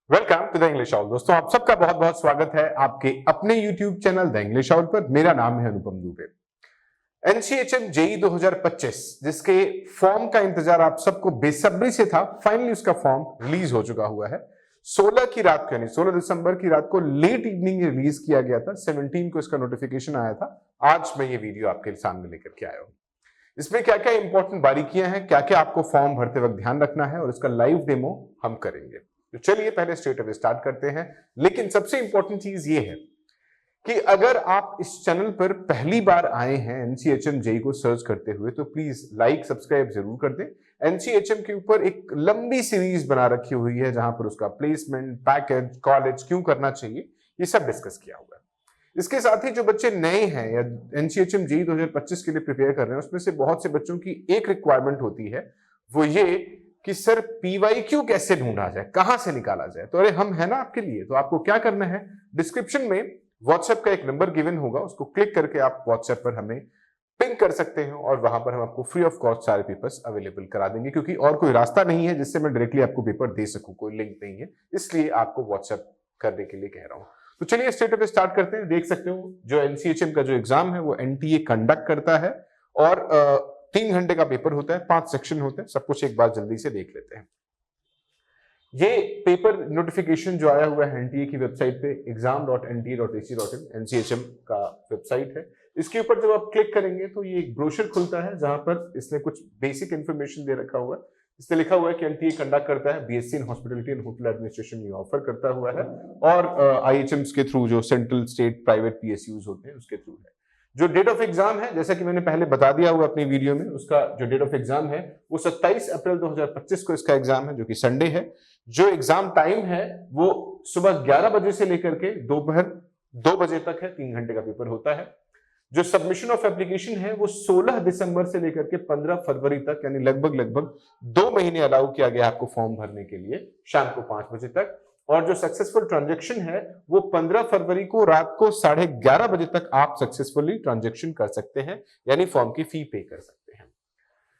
Welcome to the English owl. दोस्तों, आप सबका बहुत बहुत स्वागत है आपके अपने YouTube channel the English owl पर। मेरा नाम है अनुपम दुबे। एनसीएचएम जेई 2025 जिसके फॉर्म का इंतजार आप सबको बेसब्री से था, फाइनली उसका फॉर्म रिलीज हो चुका हुआ है। 16 की रात को यानी 16 दिसंबर की रात को लेट इवनिंग रिलीज किया गया था। 17 को इसका नोटिफिकेशन आया था। आज मैं ये वीडियो आपके सामने लेकर के आया हूं। इसमें क्या क्या इंपॉर्टेंट बारीकियां हैं, क्या क्या आपको फॉर्म भरते वक्त ध्यान रखना है, और इसका लाइव डेमो हम करेंगे। तो चलिए पहले स्ट्रेट अवे स्टार्ट करते हैं। लेकिन सबसे इंपॉर्टेंट चीज ये है कि अगर आप इस चैनल पर पहली बार आए हैं एनसीएचएम जेई को सर्च करते हुए, तो प्लीज लाइक सब्सक्राइब जरूर कर दें। एनसीएचएम के ऊपर एक लंबी सीरीज बना रखी हुई है जहां पर उसका प्लेसमेंट, पैकेज, कॉलेज क्यों करना चाहिए, ये सब डिस्कस किया हुआ है। इसके साथ ही जो बच्चे नए हैं या एनसीएचएम जेई 2025 के लिए प्रिपेयर कर रहे हैं, उसमें से बहुत से बच्चों की एक रिक्वायरमेंट होती है, वो ये कि सर पीवाईक्यू कैसे ढूंढा जाए, कहां से निकाला जाए। तो अरे हम है ना आपके लिए। तो आपको क्या करना है, डिस्क्रिप्शन में व्हाट्सएप का एक नंबर गिवन होगा, उसको क्लिक करके आप व्हाट्सएप पर हमें पिंग कर सकते हैं और वहां पर हम आपको फ्री ऑफ कॉस्ट सारे पेपर्स अवेलेबल करा देंगे, क्योंकि और कोई रास्ता नहीं है जिससे मैं डायरेक्टली आपको पेपर दे सकूं, कोई लिंक नहीं है, इसलिए आपको व्हाट्सएप करने के लिए कह रहा हूं। तो चलिए स्ट्रेट अवे स्टार्ट करते हैं। देख सकते हो जो एनसीएचएम का जो एग्जाम है वो एनटीए कंडक्ट करता है और 3 घंटे का पेपर होता है, 5 सेक्शन होते हैं। सब कुछ एक बार जल्दी से देख लेते हैं। ये पेपर नोटिफिकेशन जो आया हुआ है एनटीए की वेबसाइट पे exam.nta.ac.in एनसीएचएम का वेबसाइट है। इसके ऊपर जब आप क्लिक करेंगे तो ये एक ब्रोशर खुलता है जहां पर इसने कुछ बेसिक इंफॉर्मेशन दे रखा हुआ है। इसमें लिखा हुआ है कि एनटीए कंडक्ट करता है, BSc in hospitality and hotel administration ये ऑफर करता हुआ है, और आईएचएम्स के थ्रू जो सेंट्रल स्टेट प्राइवेट पीएसयूज होते हैं उसके थ्रू है। जो डेट ऑफ एग्जाम है, जैसा कि मैंने पहले बता दिया हुआ अपनी वीडियो में, उसका जो डेट ऑफ एग्जाम है वो 27 अप्रैल 2025 को इसका एग्जाम है, जो कि संडे है। जो एग्जाम टाइम है वो सुबह 11 बजे से लेकर के दोपहर 2 बजे तक है। 3 घंटे का पेपर होता है। जो सबमिशन ऑफ एप्लीकेशन है वो 16 दिसंबर से लेकर के 15 फरवरी तक, यानी लगभग 2 महीने अलाउ किया गया आपको फॉर्म भरने के लिए, शाम को 5 बजे तक। और जो सक्सेसफुल ट्रांजैक्शन है वो 15 फरवरी को रात को 11:30 बजे तक आप सक्सेसफुली ट्रांजैक्शन कर सकते हैं, यानी फॉर्म की फी पे कर सकते हैं।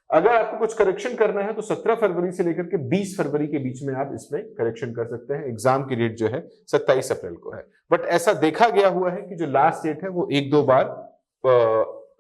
अगर आपको कुछ करेक्शन करना है तो 17 फरवरी से लेकर के 20 फरवरी के बीच में आप इसमें करेक्शन कर सकते हैं। एग्जाम की डेट जो है 27 अप्रैल को है, बट ऐसा देखा गया हुआ है कि जो लास्ट डेट है वो 1-2 बार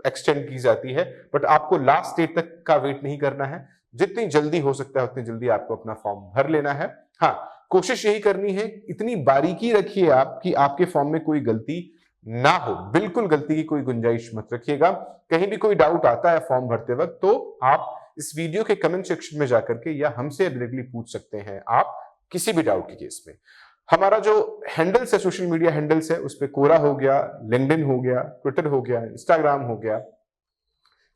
एक्सटेंड की जाती है, बट आपको लास्ट डेट तक का वेट नहीं करना है। जितनी जल्दी हो सकता है उतनी जल्दी आपको अपना फॉर्म भर लेना है। हाँ, कोशिश यही करनी है, इतनी बारीकी रखिए आप कि आपके फॉर्म में कोई गलती ना हो। बिल्कुल गलती की कोई गुंजाइश मत रखिएगा। कहीं भी कोई डाउट आता है फॉर्म भरते वक्त तो आप इस वीडियो के कमेंट सेक्शन में जाकर के या हमसे डायरेक्टली पूछ सकते हैं, आप किसी भी डाउट के केस में। हमारा जो हैंडल्स है, सोशल मीडिया हैंडल्स है, उस पे कोरा हो गया, लिंक्डइन हो गया, ट्विटर हो गया, इंस्टाग्राम हो गया,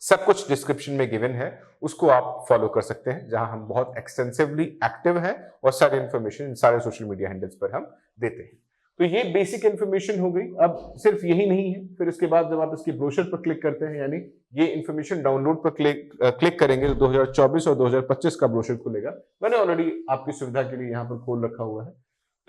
सब कुछ डिस्क्रिप्शन में गिवन है, उसको आप फॉलो कर सकते हैं, जहां हम बहुत एक्सटेंसिवली एक्टिव हैं और सारी इंफॉर्मेशन सारे सोशल मीडिया हैंडल्स पर हम देते हैं। तो ये बेसिक इंफॉर्मेशन हो गई। अब सिर्फ यही नहीं है, फिर इसके बाद जब आप इसकी ब्रोशर पर क्लिक करते हैं, यानी ये इंफॉर्मेशन डाउनलोड पर क्लिक करेंगे तो 2024 और 2025 का ब्रोशर खुलेगा। मैंने ऑलरेडी आपकी सुविधा के लिए यहाँ पर खोल रखा हुआ है।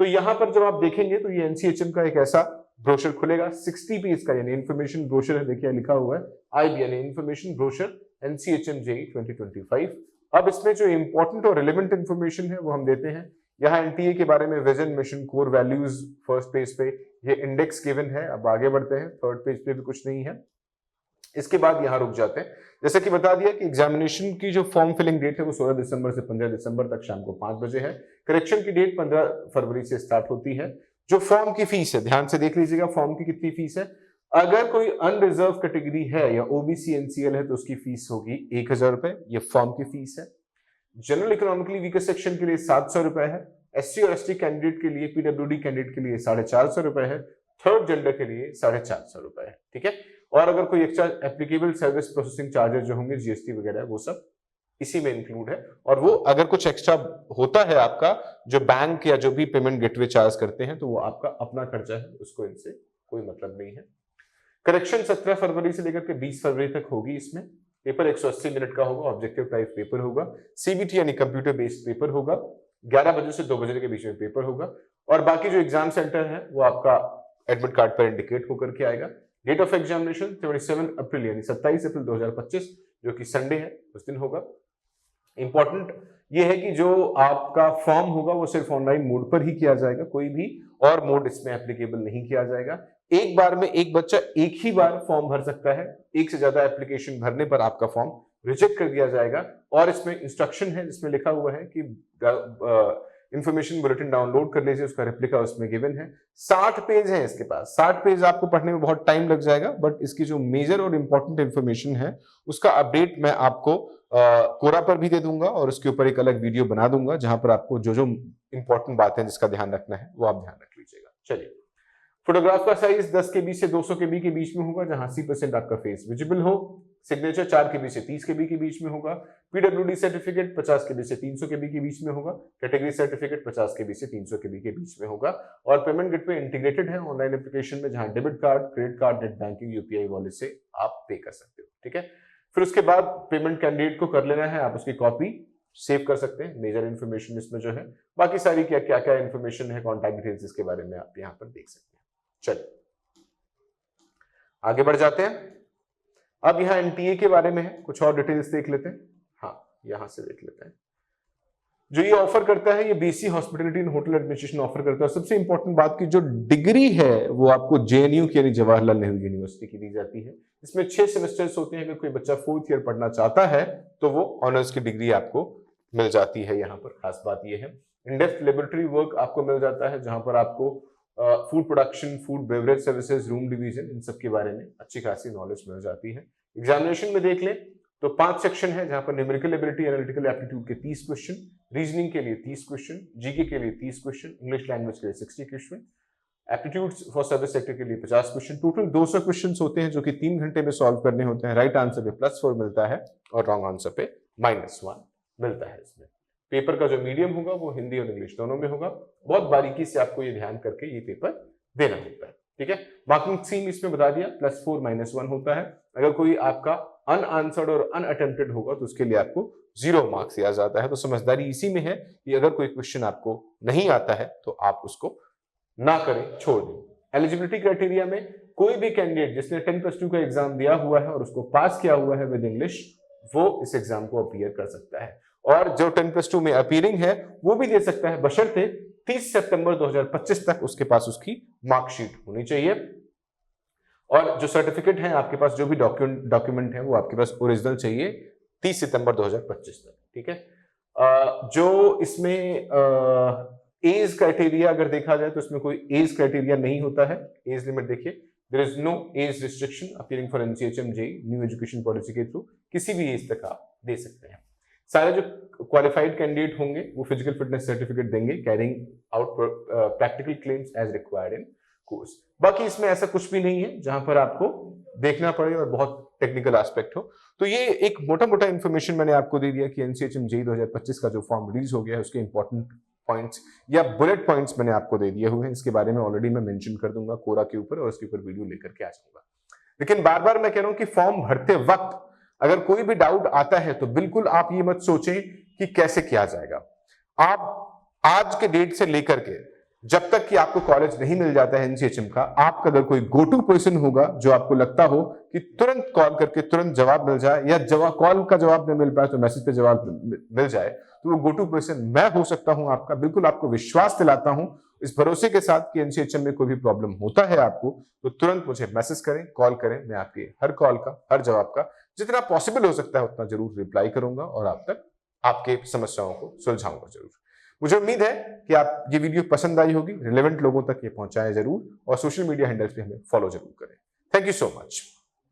तो यहां पर जब आप देखेंगे तो ये एनसीएचएम का एक ऐसा ब्रोशर खुलेगा, 60 पेज का, यानी इंफॉर्मेशन ब्रोशर है। देखिए लिखा हुआ है आईबी यानी इंफॉर्मेशन ब्रोशर एनसीएचएम जेई 2025। अब इसमें जो इंपॉर्टेंट और रिलेवेंट इंफॉर्मेशन है वो हम देते हैं। यहाँ एनटीए के बारे में vision, mission, core values first page पे, ये इंडेक्स गिवन है। अब आगे बढ़ते हैं, थर्ड पेज पे भी कुछ नहीं है। इसके बाद यहां रुक जाते हैं। जैसे कि बता दिया कि एग्जामिनेशन की जो फॉर्म फिलिंग डेट है वो 16 दिसंबर से 15 दिसंबर तक शाम को 5 बजे है। करेक्शन की डेट 15 फरवरी से स्टार्ट होती है। जो फॉर्म की फीस है, ध्यान से देख लीजिएगा फॉर्म की कितनी फीस है। अगर कोई अनरिजर्व कैटेगरी है या ओबीसी एनसीएल है तो उसकी फीस होगी 1000 रुपए, ये फॉर्म की फीस है। जनरल इकोनॉमिकली वीकर सेक्शन के लिए 700 रुपए है। एससी और एसटी कैंडिडेट के लिए, पीडब्ल्यूडी कैंडिडेट के लिए 450 रुपए है। थर्ड जेंडर के लिए 450 रुपए है। ठीक है। और अगर कोई extra applicable service processing charges जो होंगे, जीएसटी वगैरह, वो सब इसी में इंक्लूड है। और वो अगर कुछ एक्स्ट्रा होता है आपका, जो बैंक या जो भी पेमेंट गेटवे चार्ज करते हैं, तो वो आपका अपना खर्चा है, उसको इनसे कोई मतलब नहीं है। करेक्शन 17 फरवरी से लेकर के 20 फरवरी तक होगी। इसमें पेपर 180 मिनट का होगा, ऑब्जेक्टिव टाइप पेपर होगा। सीबीटी यानी कंप्यूटर बेस्ड पेपर होगा। 11 बजे से 2 बजे के बीच में पेपर होगा। और बाकी जो एग्जाम सेंटर है वो आपका एडमिट कार्ड पर इंडिकेट होकर के आएगा। डेट ऑफ एग्जामिनेशन 27 अप्रैल यानी 27 अप्रैल 2025, जो कि संडे है, उस दिन होगा। इंपॉर्टेंट ये है कि जो आपका फॉर्म होगा वो सिर्फ ऑनलाइन मोड पर ही किया जाएगा, कोई भी और मोड इसमें एप्लीकेबल नहीं किया जाएगा। एक बार में एक बच्चा एक ही बार फॉर्म भर सकता है, एक से ज्यादा एप्लीकेशन भरने पर आपका फॉर्म रिजेक्ट कर दिया जाएगा। और इसमें इंस्ट्रक्शन है जिसमें लिखा हुआ है कि इंफॉर्मेशन बुलेटिन डाउनलोड कर लीजिए, उसका रेप्लिका उसमें गिवन है। 60 पेज है इसके पास, 60 पेज आपको पढ़ने में बहुत टाइम लग जाएगा, बट इसकी जो मेजर और इंपॉर्टेंट इंफॉर्मेशन है उसका अपडेट मैं आपको कोरा पर भी दे दूंगा और उसके ऊपर एक अलग वीडियो बना दूंगा जहां पर आपको जो जो इंपॉर्टेंट बातें जिसका ध्यान रखना है वो आप ध्यान रख लीजिएगा। चलिए, फोटोग्राफ का साइज 10 KB से 200 KB के बीच में होगा, जहां 80% आपका फेस विजिबल हो। सिग्नेचर 4 KB से 30 KB के बीच में होगा। PWD सर्टिफिकेट 50 KB से 300 KB के बीच में होगा। कैटेगरी सर्टिफिकेट 50 KB से 300 KB के बीच में होगा। और पेमेंट गेटवे इंटीग्रेटेड है ऑनलाइन एप्लीकेशन में, जहां debit card, credit card, net banking, UPI wallet से आप पे कर सकते हो। ठीक है, फिर उसके बाद पेमेंट कैंडिडेट को कर लेना है, आप उसकी कॉपी सेव कर सकते हैं। मेजर इन्फॉर्मेशन इसमें जो है, बाकी सारी क्या क्या क्या इन्फॉर्मेशन है, कॉन्टैक्ट डिटेल्स, इसके बारे में आप यहाँ पर देख सकते हैं। चलिए आगे बढ़ जाते हैं। अब यहाँ NTA के बारे में है, कुछ और डिटेल्स देख लेते हैं। हाँ, यहां से देख लेते हैं। जो ये ऑफर करता है, ये BC hospitality and hotel administration offer करता है। सबसे इंपॉर्टेंट बात की जो डिग्री है वो आपको JNU की यानी जवाहरलाल नेहरू यूनिवर्सिटी की दी जाती है। इसमें 6 सेमेस्टर्स होते हैं। अगर कोई बच्चा 4th ईयर पढ़ना चाहता है तो वो ऑनर्स की डिग्री आपको मिल जाती है। यहाँ पर खास बात यह है, इन डेप्थ लेबोरेटरी वर्क आपको मिल जाता है, जहां पर आपको food production, food beverage services, room division, इन सब के बारे में अच्छी खासी नॉलेज मिल जाती है। एग्जामिनेशन में देख लें तो 5 सेक्शन है, जहां पर न्यूमेरिकल एबिलिटी, एनालिटिकल एप्टीट्यूड के 30 क्वेश्चन, रीजनिंग के लिए 30 क्वेश्चन, जीके के लिए 30 क्वेश्चन, इंग्लिश लैंग्वेज के लिए 60 question, aptitudes for service sector के लिए 50 क्वेश्चन। टोटल 200 क्वेश्चन होते हैं जो कि 3 घंटे में सॉल्व करने होते हैं। राइट आंसर पे +4 मिलता है और रॉन्ग आंसर पे -1 मिलता है। इसमें पेपर का जो मीडियम होगा वो हिंदी और इंग्लिश दोनों में होगा। बहुत बारीकी से आपको ये ध्यान करके ये पेपर देना होता है। ठीक है, मार्किंग स्कीम इसमें बता दिया, +4 -1 होता है। अगर कोई आपका अनआंसर्ड और अनअटेम्प्टेड होगा तो उसके लिए आपको 0 मार्क्स दिया जाता है। तो समझदारी इसी में है कि अगर कोई क्वेश्चन आपको नहीं आता है तो आप उसको ना करें, छोड़ दें। एलिजिबिलिटी क्राइटेरिया में कोई भी कैंडिडेट जिसने 10+2 का एग्जाम दिया हुआ है और उसको पास किया हुआ है विद इंग्लिश, वो इस एग्जाम को अपीयर कर सकता है। और जो 10+2 में अपीयरिंग है वो भी दे सकता है, बशर्ते 30 सितंबर 2025 तक उसके पास उसकी मार्कशीट होनी चाहिए। और जो सर्टिफिकेट है आपके पास, जो भी डॉक्यूमेंट है वो आपके पास ओरिजिनल चाहिए 30 सितंबर 2025 तक। ठीक है, जो इसमें एज क्राइटेरिया अगर देखा जाए तो इसमें कोई एज क्राइटेरिया नहीं होता है। एज लिमिट देखिए, there is no age restriction appearing for NCHM JEE new education policy के थ्रू, किसी भी एज तक आप दे सकते हैं। सारे जो क्वालिफाइड कैंडिडेट होंगे वो फिजिकल फिटनेस सर्टिफिकेट देंगे, carrying out practical claims as required in course. बाकी इसमें ऐसा कुछ भी नहीं है जहां पर आपको देखना पड़े और बहुत टेक्निकल एस्पेक्ट हो। तो ये एक मोटा मोटा इन्फॉर्मेशन मैंने आपको दे दिया कि NCHM JEE 2025 का जो फॉर्म रिलीज हो गया है उसके इंपॉर्टेंट पॉइंट्स या बुलेट पॉइंट्स मैंने आपको दे दिए हुए हैं। इसके बारे में ऑलरेडी मैं मेंशन कर दूंगा कोरा के ऊपर और उसके ऊपर वीडियो लेकर के आ जाऊंगा। लेकिन बार बार मैं कह रहा हूं कि फॉर्म भरते वक्त अगर कोई भी डाउट आता है तो बिल्कुल आप ये मत सोचें कि कैसे किया जाएगा। आप आज के डेट से लेकर के जब तक कि आपको कॉलेज नहीं मिल जाता है NCHM का, आपका अगर कोई गो टू पर्सन होगा जो आपको लगता हो कि तुरंत कॉल करके तुरंत जवाब मिल जाए, या कॉल का जवाब नहीं मिल पाए तो मैसेज पे जवाब मिल जाए, तो वो गो टू पर्सन मैं हो सकता हूं आपका। बिल्कुल आपको विश्वास दिलाता हूं इस भरोसे के साथ कि NCHM में कोई भी प्रॉब्लम होता है आपको तो तुरंत मुझे मैसेज करें, कॉल करें। मैं आपके हर कॉल का, हर जवाब का जितना पॉसिबल हो सकता है उतना जरूर रिप्लाई करूंगा और आप तक आपके समस्याओं को सुलझाऊंगा जरूर। मुझे उम्मीद है कि आप ये वीडियो पसंद आई होगी, रिलेवेंट लोगों तक ये पहुंचाएं जरूर और सोशल मीडिया हैंडल्स पे हमें फॉलो जरूर करें। Thank you so much.